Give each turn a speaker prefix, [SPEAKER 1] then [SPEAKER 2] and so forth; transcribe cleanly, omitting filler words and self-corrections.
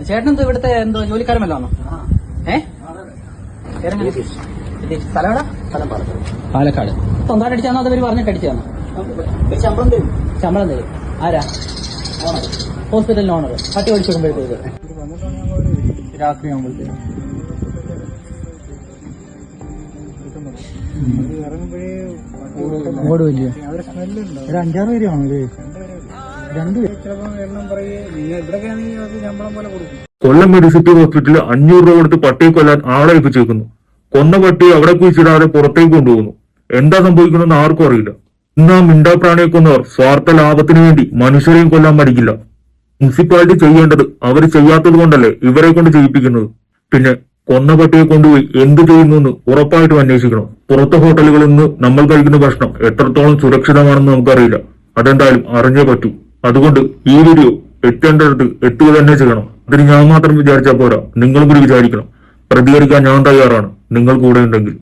[SPEAKER 1] ചേട്ടനെന്തോ ഇവിടുത്തെ എന്തോ ജോലിക്കാരമല്ലാണോ? സ്ഥലം എവിടെ? പാലക്കാട്. സ്വന്തമായിട്ട് അടിച്ചാണോ അതവര് പറഞ്ഞിട്ട് അടിച്ചാണോ? ശമ്പളം തരും. ആരാ? ഹോസ്പിറ്റലിന് ഓണർ. പട്ടി ഓടിച്ചിടുമ്പോഴത്തേക്ക് രാത്രി ആകുമ്പോഴത്തേക്ക് ഓടുമില്ല. ഒരു 5-6 പേര് കാണുമല്ലേ? 2 പേര്.
[SPEAKER 2] കൊല്ലം മെഡിസിറ്റി ഹോസ്പിറ്റലിൽ 500 രൂപ കൊടുത്ത് പട്ടിയെ കൊല്ലാൻ ആളെ ഏൽപ്പിച്ചേക്കുന്നു. കൊന്ന പട്ടിയെ അവിടെ കുഴിച്ചിടാതെ പുറത്തേക്ക് കൊണ്ടുപോകുന്നു. എന്താ സംഭവിക്കണമെന്ന് ആർക്കും അറിയില്ല. ഇന്ന് ആ മിണ്ടാപ്രാണിയെ കൊന്നവർ സ്വാർത്ഥ ലാഭത്തിന് വേണ്ടി മനുഷ്യരെയും കൊല്ലാൻ മടിക്കില്ല. മുനിസിപ്പാലിറ്റി ചെയ്യേണ്ടത് അവർ ചെയ്യാത്തത് കൊണ്ടല്ലേ ഇവരെ കൊണ്ട് ചെയ്യിപ്പിക്കുന്നത്. പിന്നെ കൊന്ന പട്ടിയെ കൊണ്ടുപോയി എന്ത് ചെയ്യുന്നു എന്ന് ഉറപ്പായിട്ടും അന്വേഷിക്കണം. പുറത്തെ ഹോട്ടലുകളിൽ നിന്ന് നമ്മൾ കഴിക്കുന്ന ഭക്ഷണം എത്രത്തോളം സുരക്ഷിതമാണെന്ന് നമുക്കറിയില്ല. അതെന്തായാലും അറിഞ്ഞേ പറ്റൂ. അതുകൊണ്ട് ഈ വീഡിയോ എത്തേണ്ടടുത്ത് എത്തുക തന്നെ ചെയ്യണം. അതിന് ഞാൻ മാത്രം വിചാരിച്ചാൽ പോരാ, നിങ്ങളും കൂടി വിചാരിക്കണം. പ്രതികരിക്കാൻ ഞാൻ തയ്യാറാണ്, നിങ്ങൾ കൂടെ ഉണ്ടെങ്കിൽ.